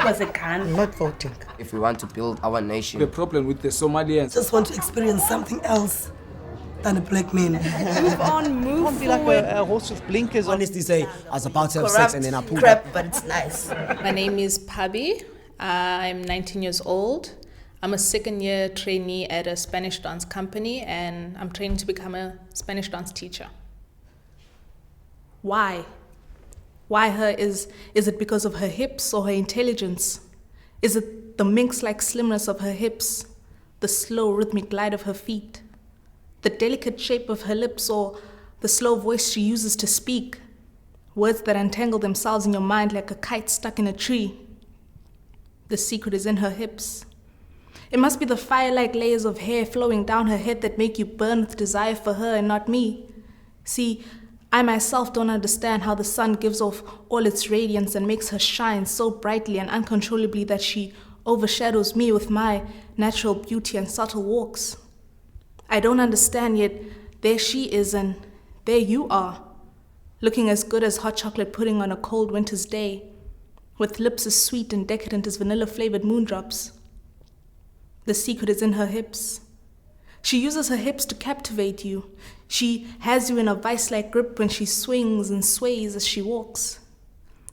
was a gun. I'm not voting. If we want to build our nation. The problem with the Somalians. Just want to experience something else than a black man. Move on, move Can't be forward. like a horse with blinkers on. Honestly say, I was about to have Corrupt sex and then I pulled crap, up. but it's nice. My name is Pabi. I'm 19 years old. I'm a second-year trainee at a Spanish dance company, and I'm training to become a Spanish dance teacher. Why? Why her? Is it because of her hips or her intelligence? Is it the minx-like slimness of her hips, the slow rhythmic glide of her feet, the delicate shape of her lips, or the slow voice she uses to speak, words that entangle themselves in your mind like a kite stuck in a tree? The secret is in her hips. It must be the fire-like layers of hair flowing down her head that make you burn with desire for her and not me. See, I myself don't understand how the sun gives off all its radiance and makes her shine so brightly and uncontrollably that she overshadows me with my natural beauty and subtle walks. I don't understand, yet there she is and there you are, looking as good as hot chocolate pudding on a cold winter's day, with lips as sweet and decadent as vanilla-flavored moondrops. The secret is in her hips. She uses her hips to captivate you. She has you in a vice-like grip when she swings and sways as she walks.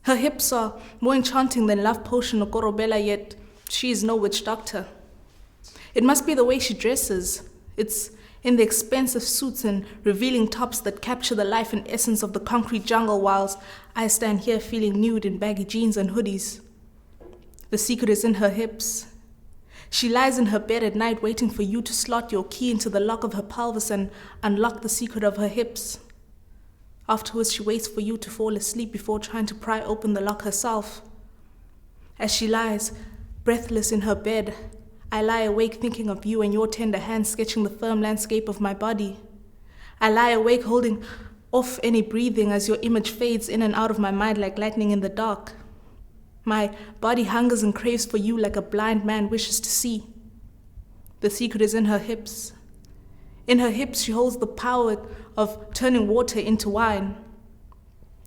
Her hips are more enchanting than Love Potion or Korobela, yet she is no witch doctor. It must be the way she dresses. It's in the expensive suits and revealing tops that capture the life and essence of the concrete jungle, whilst I stand here feeling nude in baggy jeans and hoodies. The secret is in her hips. She lies in her bed at night waiting for you to slot your key into the lock of her pelvis and unlock the secret of her hips. Afterwards, she waits for you to fall asleep before trying to pry open the lock herself. As she lies, breathless in her bed, I lie awake thinking of you and your tender hands sketching the firm landscape of my body. I lie awake holding off any breathing as your image fades in and out of my mind like lightning in the dark. My body hungers and craves for you like a blind man wishes to see. The secret is in her hips. In her hips, she holds the power of turning water into wine.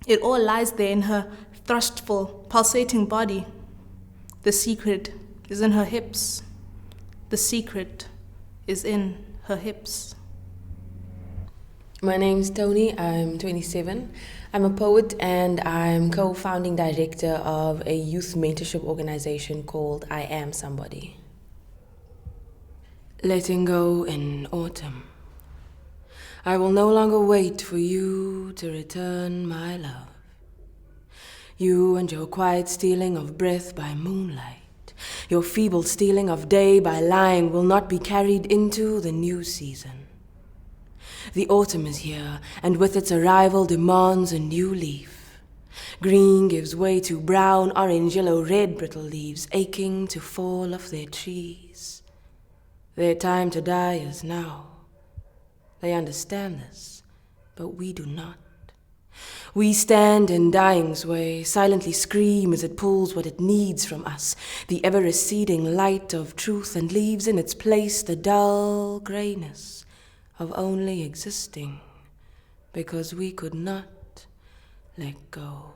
It all lies there in her thrustful, pulsating body. The secret is in her hips. The secret is in her hips. My name's Tony, I'm 27. I'm a poet and I'm co-founding director of a youth mentorship organization called I Am Somebody. Letting go in autumn. I will no longer wait for you to return my love. You and your quiet stealing of breath by moonlight, your feeble stealing of day by lying will not be carried into the new season. The autumn is here, and with its arrival demands a new leaf. Green gives way to brown, orange, yellow, red brittle leaves aching to fall off their trees. Their time to die is now. They understand this, but we do not. We stand in dying's way, silently scream as it pulls what it needs from us, the ever-receding light of truth, and leaves in its place the dull grayness of only existing, because we could not let go.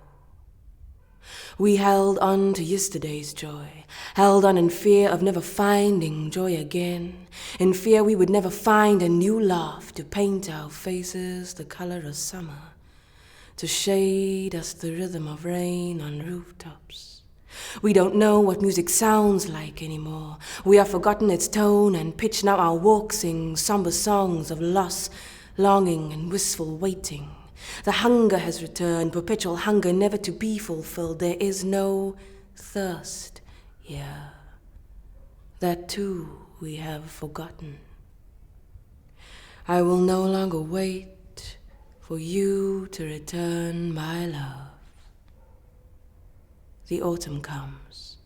We held on to yesterday's joy, held on in fear of never finding joy again, in fear we would never find a new laugh to paint our faces the color of summer, to shade us the rhythm of rain on rooftops. We don't know what music sounds like anymore. We have forgotten its tone and pitch. Now our walk sings somber songs of loss, longing and wistful waiting. The hunger has returned, perpetual hunger never to be fulfilled. There is no thirst here. That too we have forgotten. I will no longer wait for you to return my love. The autumn comes,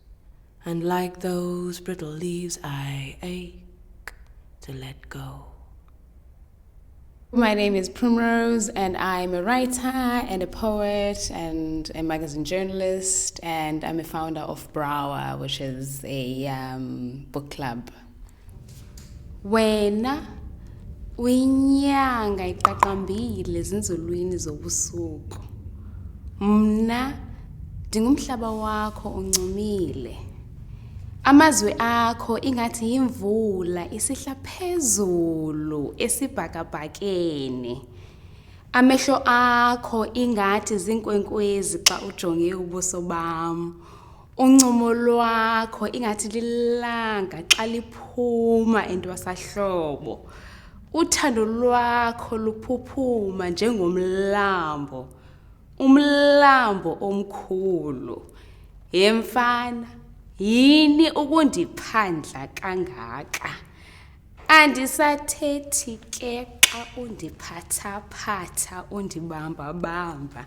and like those brittle leaves, I ache to let go. My name is Primrose, and I'm a writer and a poet and a magazine journalist, and I'm a founder of Brower, which is a book club. Wena uyinyanga iqaqambile ezinzulwini zobusuku. Mna Ndingumhlaba wakho uncumile. Amazwi akho ingathi yimvula isihla phezulu esibhakabhakeni. Amehlo akho ingathi zinkwenkwezi xa ujonge ubuso bam. Uncumo lwakho ingathi lilanga xa liphuma entwasahlobo. Uthando lwakho luphuphuma njengomlambo. Umlambo omkhulu. Yemfana, yini ukundiphandla kangaka? Andisathethi ke xa undiphathaphatha undibamba-bamba.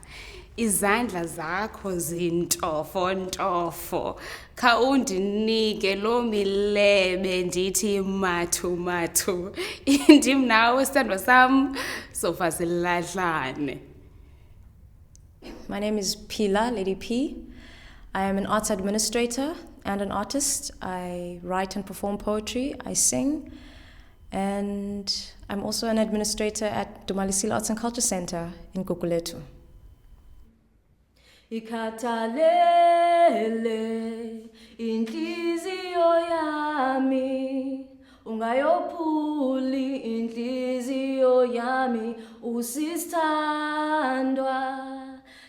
Izandla zakho zintofontofo. Kha undinike loo milebe ndithi mathu-mathu. Ndim nawe sithandwa sam, sofa silahlane. My name is Pila, Lady P. I am an arts administrator and an artist. I write and perform poetry, I sing, and I'm also an administrator at Dumalisile Arts and Culture Center in Gugulethu. Ikhathalele inhliziyo yami, ungayophuli inhliziyo yami, usisithandwa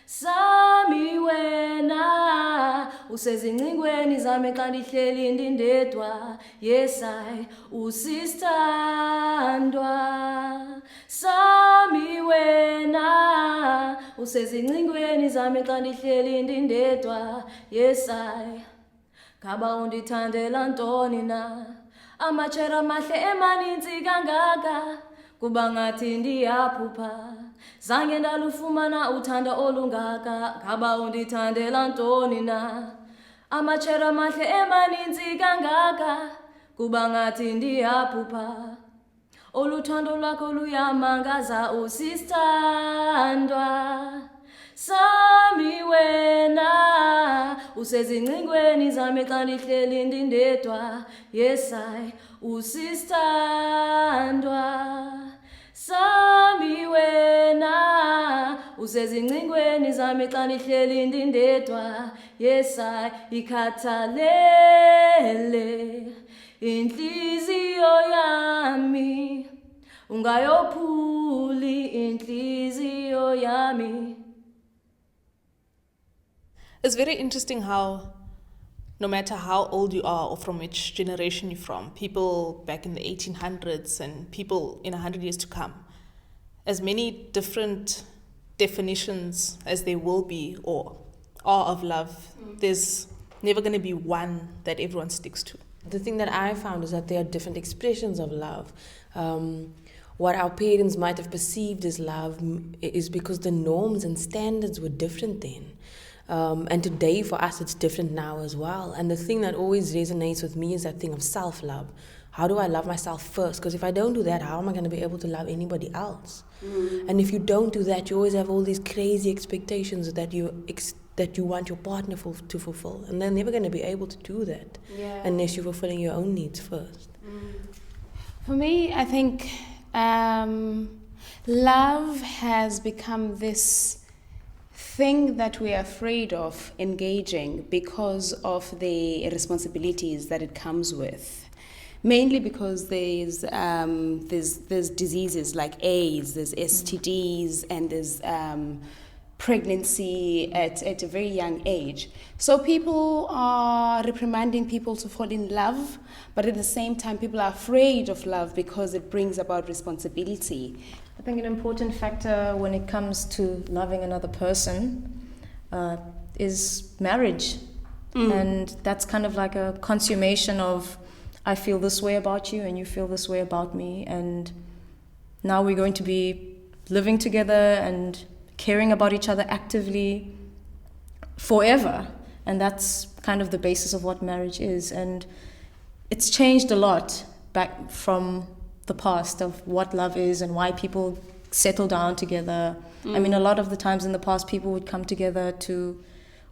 sami wena, usezincingweni zami xa ndihleli ndindedwa. Yes, I usisithandwa sami wena, usezincingweni zami xa ndihleli ndindedwa. Yes, I ngaba undithandela ntoni na? Amachera mahle emaninzi kangaka, kuba ngathi ndiyaphupha. Zange ndalufumana uthando olungaka, ngaba undithandela ntoni na? Amachera mahle emaninzi kangaka, kuba ngathi ndiyaphupha. Oluthando lwakho luyamangaza, usisithandwa sami wena, usezincingweni zami xa ndihleli ndindedwa. Yes, I usisithandwa sami wena, usezincingweni zami xa ndihleli ndindedwa. Yes, I ikhathalele inhliziyo yami, ungayophuli inhliziyo yami. It's very interesting how, no matter how old you are or from which generation you're from, people back in the 1800s and people in 100 years to come, as many different definitions as there will be or are of love, there's never going to be one that everyone sticks to. The thing that I found is that there are different expressions of love. What our parents might have perceived as love is because the norms and standards were different then. And today for us it's different now as well. And the thing that always resonates with me is that thing of self-love. How do I love myself first? Because if I don't do that, how am I going to be able to love anybody else? And if you don't do that, you always have all these crazy expectations that you want your partner to fulfill. And they're never going to be able to do that unless you're fulfilling your own needs first. For me, I think love has become this thing that we are afraid of engaging because of the responsibilities that it comes with. Mainly because there's diseases like AIDS, there's STDs, and there's pregnancy at a very young age. So people are reprimanding people to fall in love, but at the same time people are afraid of love because it brings about responsibility. I think an important factor when it comes to loving another person is marriage. And that's kind of like a consummation of, I feel this way about you and you feel this way about me, and now we're going to be living together and caring about each other actively forever. And that's kind of the basis of what marriage is. And it's changed a lot back from the past of what love is and why people settle down together. I mean, a lot of the times in the past, people would come together to,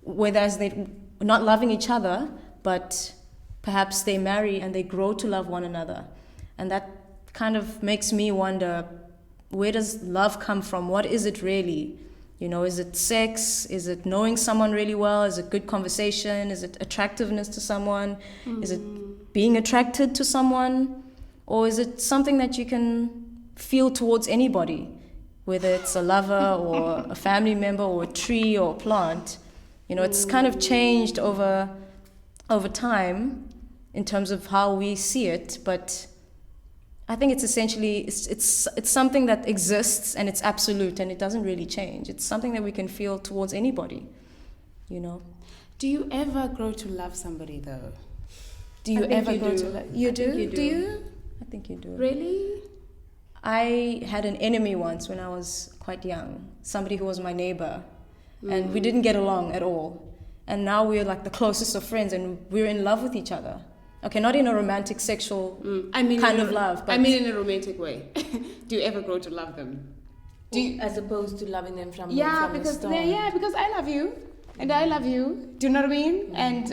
whereas they're not loving each other, but perhaps they marry and they grow to love one another. And that kind of makes me wonder, where does love come from? What is it really? You know, is it sex? Is it knowing someone really well? Is it good conversation? Is it attractiveness to someone? Is it being attracted to someone? Or is it something that you can feel towards anybody, whether it's a lover or a family member or a tree or a plant? You know, it's kind of changed over time in terms of how we see it, but I think it's essentially it's something that exists and it's absolute and it doesn't really change. It's something that we can feel towards anybody, you know. Do you ever grow to love somebody though? Do you I think ever you grow do. to love? You I do? think you Do do. you? I think you do. Really? I had an enemy once when I was quite young, somebody who was my neighbor, and we didn't get along at all. And now we're like the closest of friends and we're in love with each other. Okay, not in a romantic, sexual kind of love. But I mean in a romantic way. Do you ever grow to love them? Do you, As opposed to loving them from yeah, from the because start. because I love you and I love you. Do you know what I mean? And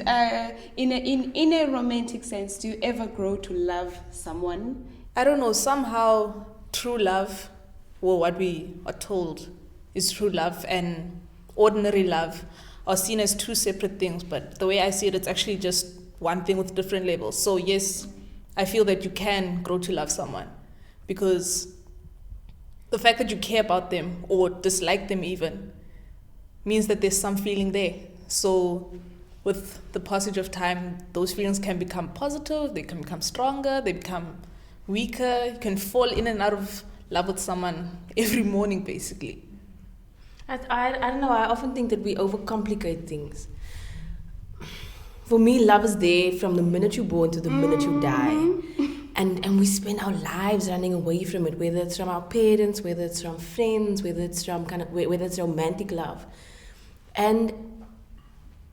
in a romantic sense, do you ever grow to love someone? I don't know, somehow true love, or what we are told is true love, and ordinary love are seen as two separate things, but the way I see it, it's actually just one thing with different levels. So yes, I feel that you can grow to love someone, because the fact that you care about them or dislike them even means that there's some feeling there. So with the passage of time, those feelings can become positive, they can become stronger, they become weaker. You can fall in and out of love with someone every morning, basically. I don't know, I often think that we overcomplicate things. For me, love is there from the minute you're born to the minute you die. And we spend our lives running away from it, whether it's from our parents, whether it's from friends, whether it's from whether it's romantic love. And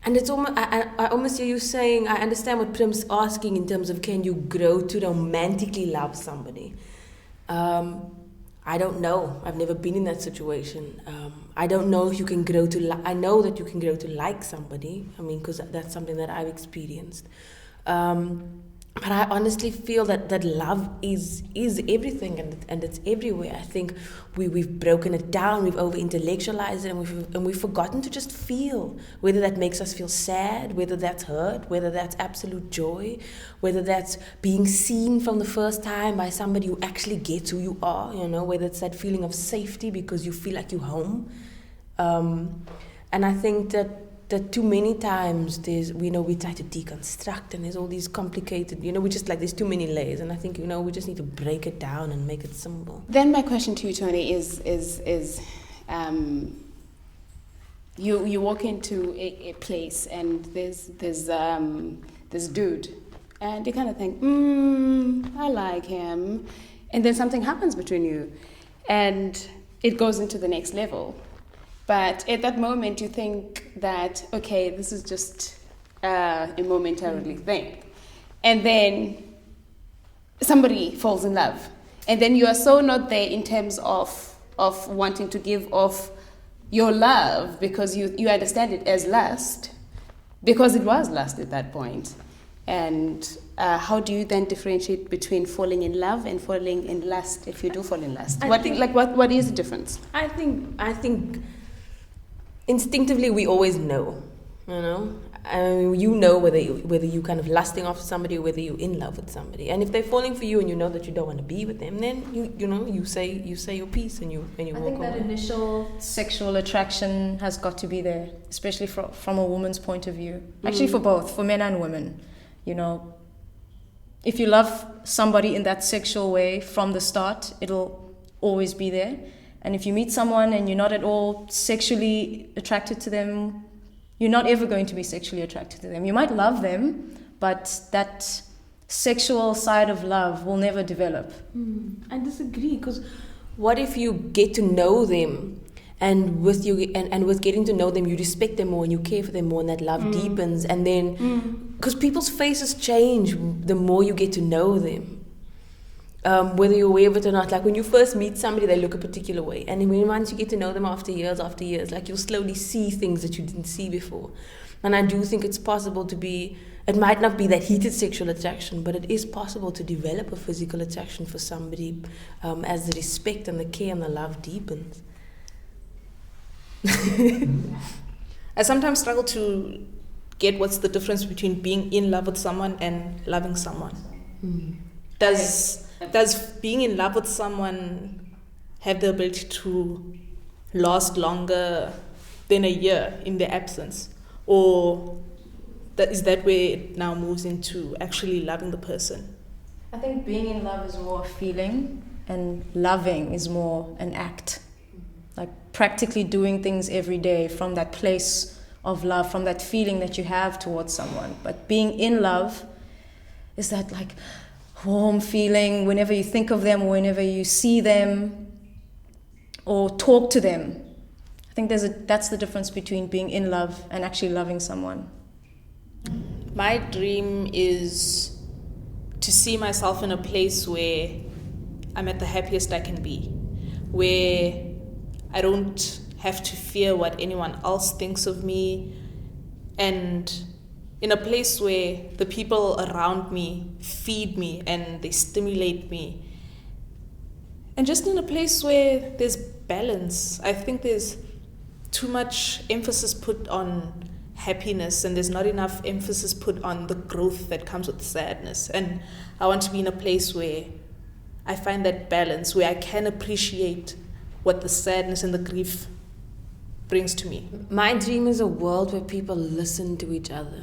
it's almost, I almost hear you saying, I understand what Prim's asking in terms of can you grow to romantically love somebody. I don't know. I've never been in that situation. I don't know if you can grow to. I know that you can grow to like somebody. I mean, because that's something that I've experienced. But I honestly feel that love is everything and it's everywhere. I think we've broken it down, we've over-intellectualized it, and we've forgotten to just feel. Whether that makes us feel sad, whether that's hurt, whether that's absolute joy, whether that's being seen from the first time by somebody who actually gets who you are, you know, whether it's that feeling of safety because you feel like you're home. And I think that too many times we try to deconstruct, and there's all these complicated, we just like there's too many layers, and I think we just need to break it down and make it simple. Then my question to you, Tony, is you walk into a place and there's this dude, and you kind of think, I like him, and then something happens between you, and it goes into the next level. But at that moment, you think that, okay, this is just a momentarily thing. And then somebody falls in love. And then you are so not there in terms of wanting to give off your love because you understand it as lust, because it was lust at that point. And how do you then differentiate between falling in love and falling in lust if you do fall in lust? What is the difference? I think instinctively we always know, whether you kind of lusting after somebody or whether you're in love with somebody. And if they're falling for you and you know that you don't want to be with them, then you say your piece and you walk away. I think that initial sexual attraction has got to be there, especially from a woman's point of view. Actually, for both, for men and women. If you love somebody in that sexual way from the start, it'll always be there. And if you meet someone and you're not at all sexually attracted to them, you're not ever going to be sexually attracted to them. You might love them, but that sexual side of love will never develop. I disagree, because what if you get to know them, and with getting to know them, you respect them more and you care for them more, and that love deepens, and then because people's faces change the more you get to know them. Whether you're aware of it or not, like when you first meet somebody, they look a particular way, and then once you get to know them after years, like you'll slowly see things that you didn't see before. And I do think it's possible it might not be that heated sexual attraction, but it is possible to develop a physical attraction for somebody as the respect and the care and the love deepens. I sometimes struggle to get what's the difference between being in love with someone and loving someone. Does being in love with someone have the ability to last longer than a year in their absence? Or is that where it now moves into actually loving the person? I think being in love is more a feeling and loving is more an act. Like practically doing things every day from that place of love, from that feeling that you have towards someone. But being in love is that like warm feeling whenever you think of them or whenever you see them or talk to them. I think that's the difference between being in love and actually loving someone. My dream is to see myself in a place where I'm at the happiest I can be, where I don't have to fear what anyone else thinks of me, and in a place where the people around me feed me and they stimulate me, and just in a place where there's balance. I think there's too much emphasis put on happiness and there's not enough emphasis put on the growth that comes with sadness, and I want to be in a place where I find that balance, where I can appreciate what the sadness and the grief brings to me. My dream is a world where people listen to each other,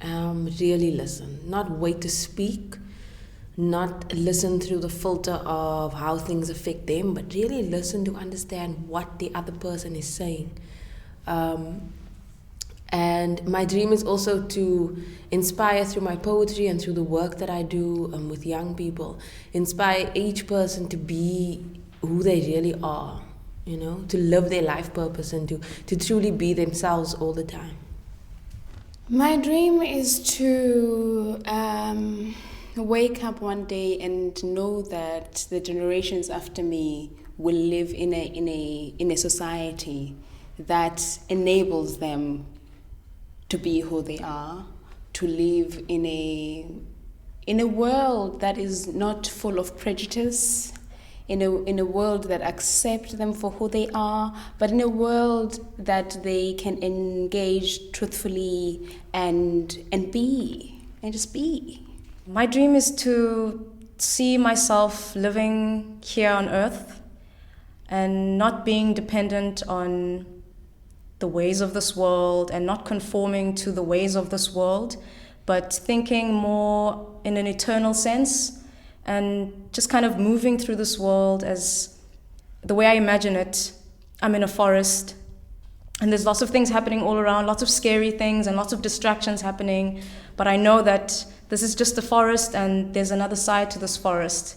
really listen, not wait to speak, not listen through the filter of how things affect them, but really listen to understand what the other person is saying. And my dream is also to inspire through my poetry and through the work that I do with young people, inspire each person to be who they really are, you know, to live their life purpose and to truly be themselves all the time. My dream is to wake up one day and know that the generations after me will live in a society that enables them to be who they are, to live in a world that is not full of prejudice, in a world that accepts them for who they are, but in a world that they can engage truthfully and just be. My dream is to see myself living here on earth and not being dependent on the ways of this world and not conforming to the ways of this world, but thinking more in an eternal sense and just kind of moving through this world as the way I imagine it. I'm in a forest and there's lots of things happening all around, lots of scary things and lots of distractions happening, but I know that this is just the forest and there's another side to this forest.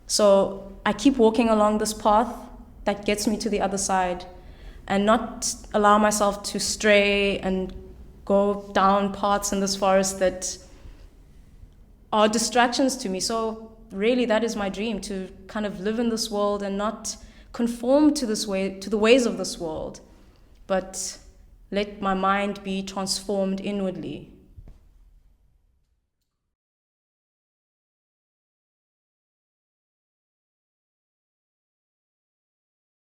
So I keep walking along this path that gets me to the other side and not allow myself to stray and go down paths in this forest that are distractions to me. So really that is my dream, to kind of live in this world and not conform to the ways of this world, but let my mind be transformed inwardly.